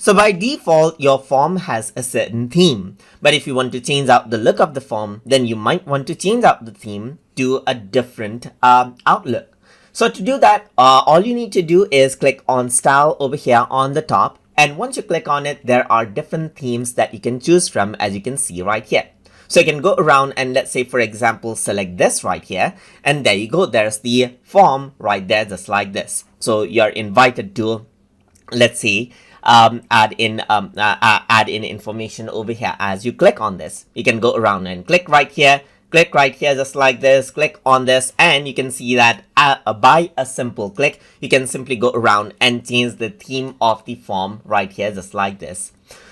So by default, your form has a certain theme. But if you want to change out the look of the form, then you might want to change out the theme to a different outlook. So to do that, all you need to do is click on style over here on the top. And once you click on it, there are different themes that you can choose from, as you can see right here. So you can go around and let's say, for example, select this right here. And there you go. There's the form right there, just like this. So you're invited to, let's say, add in information over here. As you click on this, you can go around and click right here just like this, click on this, and you can see that by a simple click, you can simply go around and change the theme of the form right here, just like this.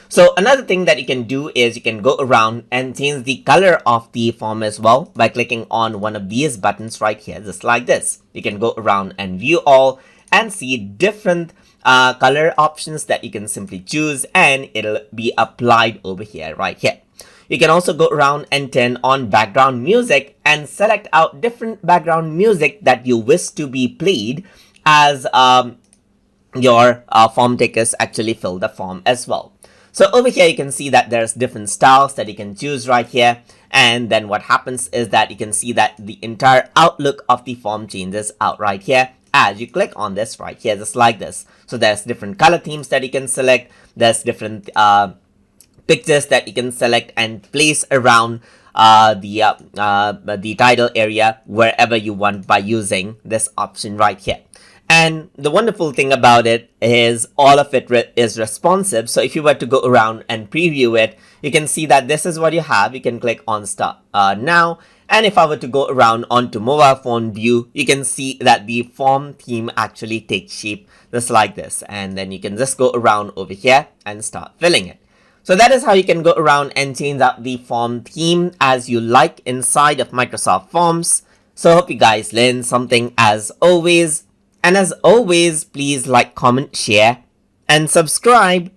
So another thing that you can do is you can go around and change the color of the form as well by clicking on one of these buttons right here, just like this. You can go around and view all and see different color options that you can simply choose, and it'll be applied over here right here. You can also go around and turn on background music and select out different background music that you wish to be played as your form takers actually fill the form as well. So over here, you can see that there's different styles that you can choose right here. And then what happens is that you can see that the entire outlook of the form changes out right here as you click on this right here, just like this. So there's different color themes that you can select. There's different pictures that you can select and place around the title area wherever you want by using this option right here. And the wonderful thing about it is all of it is responsive. So if you were to go around and preview it, you can see that this is what you have. You can click on start now. And if I were to go around onto mobile phone view, you can see that the form theme actually takes shape just like this. And then you can just go around over here and start filling it. So that is how you can go around and change out the form theme as you like inside of Microsoft Forms. So I hope you guys learned something as always. And as always, please like, comment, share, and subscribe.